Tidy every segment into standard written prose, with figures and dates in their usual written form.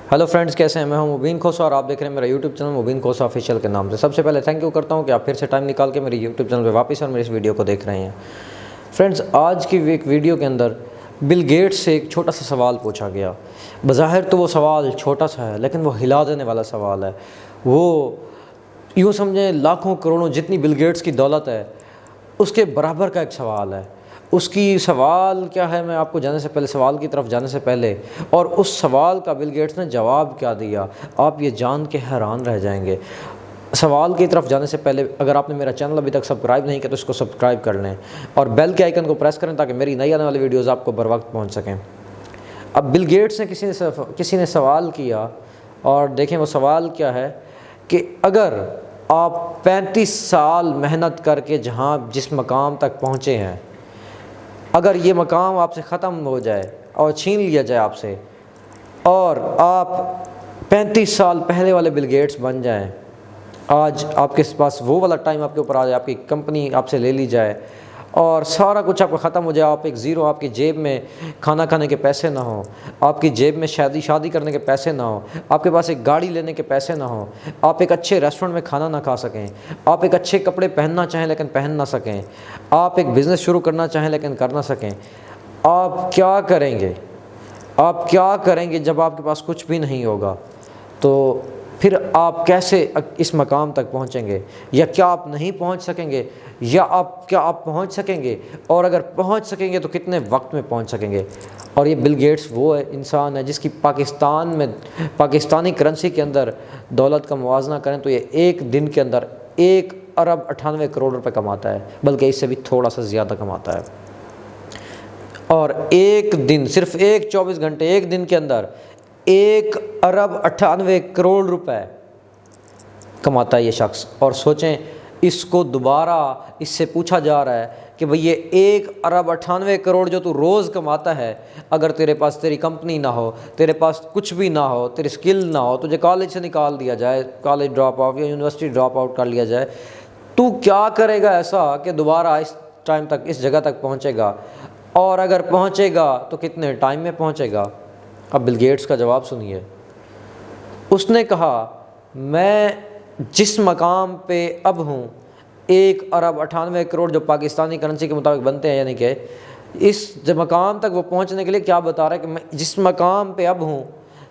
Hello friends, कैसे हैं। मैं हूं मुबीन खोसा और आप देख रहे हैं मेरा यूट्यूब चैनल मुबीन खोसा ऑफिशियल के नाम से। सबसे पहले थैंक यू करता हूं कि आप फिर से टाइम निकाल के मेरे यूट्यूब चैनल पे वापस और मेरे इस वीडियो को देख रहे हैं। फ्रेंड्स, आज की एक वीडियो के अंदर बिल गेट्स से एक छोटा सा सवाल पूछा गया। बज़ाहिर तो वो सवाल छोटा सा है, लेकिन वो हिला देने वाला सवाल है। वो यूँ समझें लाखों करोड़ों जितनी बिल गेट्स की दौलत है उसके बराबर का एक सवाल है। उसकी सवाल क्या है, मैं आपको जाने से पहले, सवाल की तरफ जाने से पहले, और उस सवाल का बिल गेट्स ने जवाब क्या दिया, आप ये जान के हैरान रह जाएंगे। सवाल की तरफ जाने से पहले अगर आपने मेरा चैनल अभी तक सब्सक्राइब नहीं किया तो इसको सब्सक्राइब कर लें और बेल के आइकन को प्रेस करें ताकि मेरी नई आने वाली वीडियोज़ आपको बर वक्त पहुँच सकें। अब बिल गेट्स ने किसी ने सवाल किया, और देखें वो सवाल क्या है कि अगर आप 35 साल मेहनत करके जिस मकाम तक पहुँचे हैं, अगर ये मकाम आपसे ख़त्म हो जाए और छीन लिया जाए आपसे, और आप 35 साल पहले वाले बिल गेट्स बन जाएं, आज आपके पास वो वाला टाइम आपके ऊपर आ जाए, आपकी कंपनी आपसे ले ली जाए और सारा कुछ आपका ख़त्म हो जाए, आप एक ज़ीरो, आपकी जेब में खाना खाने के पैसे ना हो, आपकी जेब में शादी करने के पैसे ना हो, आपके पास एक गाड़ी लेने के पैसे ना हो, आप एक अच्छे रेस्टोरेंट में खाना ना खा सकें, आप एक अच्छे कपड़े पहनना चाहें लेकिन पहन ना सकें, आप एक बिज़नेस शुरू करना चाहें लेकिन कर ना सकें, आप क्या करेंगे? आप क्या करेंगे जब आपके पास कुछ भी नहीं होगा? तो फिर आप कैसे इस मकाम तक पहुंचेंगे? या क्या आप नहीं पहुंच सकेंगे? या क्या आप पहुंच सकेंगे? और अगर पहुंच सकेंगे तो कितने वक्त में पहुंच सकेंगे? और ये बिल गेट्स वो इंसान है जिसकी पाकिस्तानी करेंसी के अंदर दौलत का मुवाजना करें तो ये एक दिन के अंदर 1 अरब 98 करोड़ रुपए कमाता है, बल्कि इससे भी थोड़ा सा ज़्यादा कमाता है। और एक दिन, सिर्फ 24 घंटे, एक दिन के अंदर 1 अरब 98 करोड़ रुपए कमाता है ये शख्स। और सोचें, इसको दोबारा इससे पूछा जा रहा है कि भाई ये 1 अरब 98 करोड़ जो तू रोज़ कमाता है, अगर तेरे पास तेरी कंपनी ना हो, तेरे पास कुछ भी ना हो, तेरी स्किल ना हो, तुझे कॉलेज से निकाल दिया जाए, कॉलेज ड्रॉप आउट या यूनिवर्सिटी ड्रॉप आउट कर लिया जाए, तू क्या करेगा ऐसा कि दोबारा इस टाइम तक, इस जगह तक पहुँचेगा? और अगर पहुँचेगा तो कितने टाइम में पहुँचेगा? अब बिल गेट्स का जवाब सुनिए। उसने कहा, मैं जिस मकाम पे अब हूँ, 1 अरब 98 करोड़ जो पाकिस्तानी करेंसी के मुताबिक बनते हैं, यानी कि इस मकाम तक वो पहुँचने के लिए क्या बता रहा है कि मैं जिस मकाम पे अब हूँ,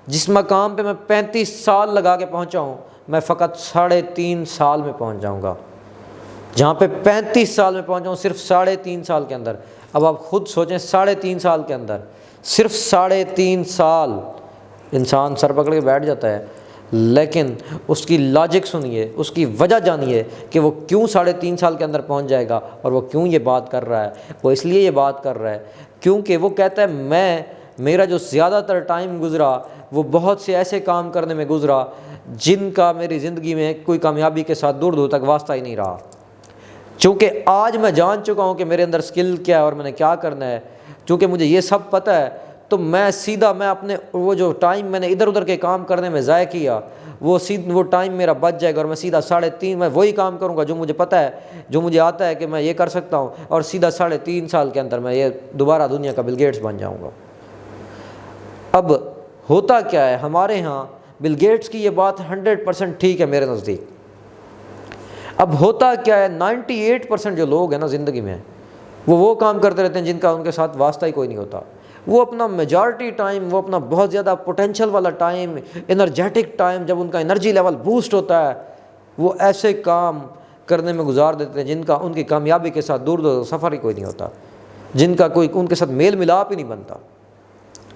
जिस मकाम पे मैं 35 साल लगा के पहुँचा हूँ, मैं फ़कत 3.5 साल में पहुँच जाऊँगा। जहाँ पे 35 साल में पहुँचा हूँ, सिर्फ 3.5 साल के अंदर। अब आप खुद सोचें, 3.5 साल के अंदर, सिर्फ 3.5 साल इंसान सर पकड़ के बैठ जाता है। लेकिन उसकी लॉजिक सुनिए, उसकी वजह जानिए कि वो क्यों 3.5 साल के अंदर पहुंच जाएगा और वो क्यों ये बात कर रहा है। वो इसलिए ये बात कर रहा है क्योंकि वो कहता है, मेरा जो ज़्यादातर टाइम गुज़रा वो बहुत से ऐसे काम करने में गुज़रा जिनका मेरी ज़िंदगी में कोई कामयाबी के साथ दूर दूर तक वास्ता ही नहीं रहा। चूँकि आज मैं जान चुका हूँ कि मेरे अंदर स्किल क्या है और मैंने क्या करना है, चूँकि मुझे ये सब पता है, तो मैं अपने वो जो टाइम मैंने इधर उधर के काम करने में ज़ाया किया, वो टाइम मेरा बच जाएगा और मैं सीधा 3.5, मैं वही काम करूँगा जो मुझे पता है, जो मुझे आता है कि मैं ये कर सकता हूँ, और सीधा 3.5 साल के अंदर मैं ये दोबारा दुनिया का बिल गेट्स बन जाऊँगा। अब होता क्या है, हमारे यहाँ बिल गेट्स की ये बात 100% ठीक है मेरे नज़दीक। अब होता क्या है, 98% जो लोग हैं ना ज़िंदगी में, वो काम करते रहते हैं जिनका उनके साथ वास्ता ही कोई नहीं होता। वो अपना मेजॉरिटी टाइम, वो अपना बहुत ज़्यादा पोटेंशियल वाला टाइम, एनर्जेटिक टाइम, जब उनका एनर्जी लेवल बूस्ट होता है, वो ऐसे काम करने में गुजार देते हैं जिनका उनकी कामयाबी के साथ दूर दूर सफ़र ही कोई नहीं होता, जिनका कोई उनके साथ मेल मिलाप ही नहीं बनता।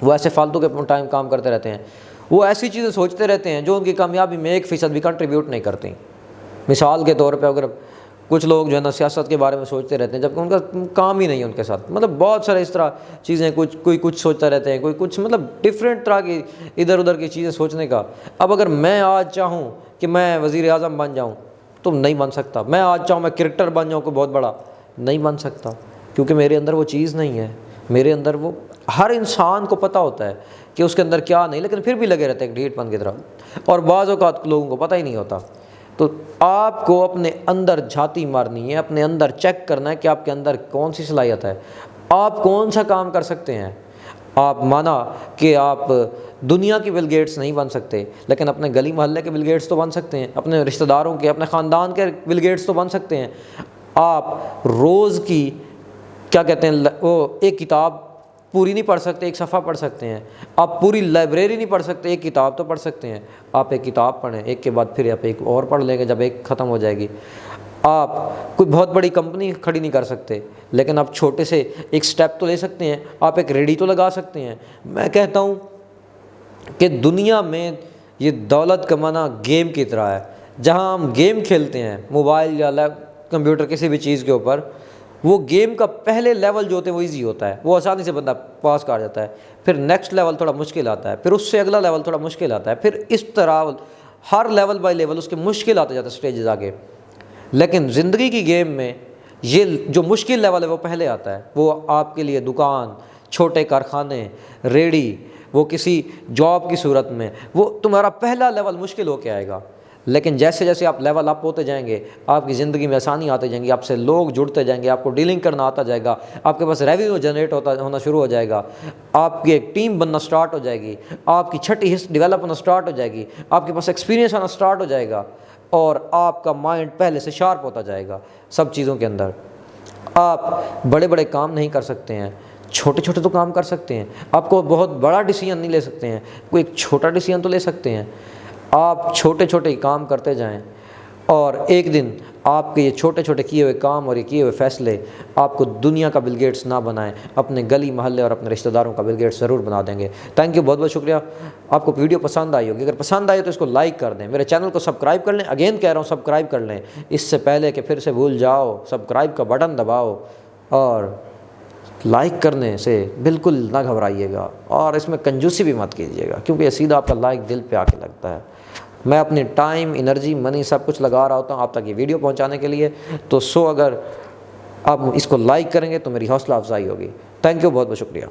वो ऐसे फालतू के टाइम काम करते रहते हैं, वो ऐसी चीज़ें सोचते रहते हैं जो उनकी कामयाबी में 1% भी कंट्रीब्यूट नहीं करती। मिसाल के तौर पे, अगर कुछ लोग जो है ना सियासत के बारे में सोचते रहते हैं जबकि उनका काम ही नहीं है उनके साथ, मतलब बहुत सारे इस तरह चीज़ें, कोई कुछ सोचता रहते हैं, कोई कुछ, मतलब डिफरेंट तरह की इधर उधर की चीज़ें सोचने का। अब अगर मैं आज चाहूँ कि मैं वज़ीर आज़म बन जाऊँ तो नहीं बन सकता। मैं आज चाहूँ मैं क्रिकेटर बन जाऊँ कोई बहुत बड़ा, नहीं बन सकता, क्योंकि मेरे अंदर वो चीज़ नहीं है। मेरे अंदर वो, हर इंसान को पता होता है कि उसके अंदर क्या नहीं, लेकिन फिर भी लगे रहते हैं ढीठपन की तरह, और बाज़ औक़ात लोगों को पता ही नहीं होता। तो आपको अपने अंदर झांती मारनी है, अपने अंदर चेक करना है कि आपके अंदर कौन सी सलाहियत है, आप कौन सा काम कर सकते हैं। आप माना कि आप دنیا کی بل گیٹس نہیں بن سکتے، لیکن اپنے گلی محلے کے بل گیٹس تو بن سکتے ہیں، اپنے رشتہ داروں کے، اپنے خاندان کے بل گیٹس تو بن سکتے ہیں۔ آپ روز کی کیا کہتے ہیں وہ ایک کتاب پوری نہیں پڑھ سکتے، ایک صفحہ پڑھ سکتے ہیں۔ آپ پوری لائبریری نہیں پڑھ سکتے، ایک کتاب تو پڑھ سکتے ہیں۔ آپ ایک کتاب پڑھیں، ایک کے بعد پھر آپ ایک اور پڑھ لیں گے جب ایک ختم ہو جائے گی۔ آپ کوئی بہت بڑی کمپنی کھڑی نہیں کر سکتے، لیکن آپ چھوٹے سے ایک سٹیپ تو لے سکتے ہیں، آپ ایک ریڈی تو لگا سکتے ہیں۔ میں کہتا ہوں کہ دنیا میں یہ دولت کمانا گیم کی طرح ہے۔ جہاں ہم گیم کھیلتے ہیں موبائل یا کمپیوٹر کسی بھی چیز کے اوپر، وہ گیم کا پہلے لیول جو ہوتے ہیں وہ ایزی ہوتا ہے، وہ آسانی سے بندہ پاس کر جاتا ہے، پھر نیکسٹ لیول تھوڑا مشکل آتا ہے، پھر اس سے اگلا لیول تھوڑا مشکل آتا ہے، پھر اس طرح ہر لیول بائی لیول اس کے مشکل آتے جاتے ہیں سٹیجز آگے۔ لیکن زندگی کی گیم میں یہ جو مشکل لیول ہے وہ پہلے آتا ہے۔ وہ آپ کے لیے دکان، چھوٹے کارخانے، ریڑھی، وہ کسی جاب کی صورت میں، وہ تمہارا پہلا لیول مشکل ہو کے آئے گا۔ لیکن جیسے جیسے آپ لیول اپ ہوتے جائیں گے، آپ کی زندگی میں آسانی آتے جائیں گی، آپ سے لوگ جڑتے جائیں گے، آپ کو ڈیلنگ کرنا آتا جائے گا، آپ کے پاس ریونیو جنریٹ ہونا شروع ہو جائے گا، آپ کی ایک ٹیم بننا سٹارٹ ہو جائے گی، آپ کی چھٹی حص ڈیولپ ہونا سٹارٹ ہو جائے گی، آپ کے پاس ایکسپیرینس آنا سٹارٹ ہو جائے گا، اور آپ کا مائنڈ پہلے سے شارپ ہوتا جائے گا سب چیزوں کے اندر۔ آپ بڑے بڑے کام نہیں کر سکتے ہیں، چھوٹے چھوٹے تو کام کر سکتے ہیں۔ آپ کو بہت بڑا ڈیسیژن نہیں لے سکتے ہیں، کوئی ایک چھوٹا ڈیسیژن تو لے سکتے ہیں۔ آپ چھوٹے چھوٹے کام کرتے جائیں، اور ایک دن آپ کے یہ چھوٹے چھوٹے کیے ہوئے کام اور یہ کیے ہوئے فیصلے آپ کو دنیا کا بل گیٹس نہ بنائیں، اپنے گلی محلے اور اپنے رشتہ داروں کا بل گیٹس ضرور بنا دیں گے۔ تھینک یو، بہت بہت شکریہ۔ آپ کو ویڈیو پسند آئی ہوگی، اگر پسند آئی تو اس کو لائک کر دیں، میرے چینل کو سبسکرائب کر لیں، اگین کہہ رہا ہوں سبسکرائب کر لیں، اس سے پہلے کہ پھر سے بھول جاؤ، سبسکرائب کا بٹن دباؤ، اور لائک کرنے سے بالکل نہ گھبرائیے گا، اور اس میں کنجوسی بھی مت کیجیے گا، کیونکہ یہ سیدھا آپ کا لائک دل پہ آ کے لگتا ہے۔ میں اپنی ٹائم، انرجی، منی سب کچھ لگا رہا ہوتا ہوں آپ تک یہ ویڈیو پہنچانے کے لیے، تو اگر آپ اس کو لائک کریں گے تو میری حوصلہ افزائی ہوگی۔ تھینک یو، بہت بہت شکریہ۔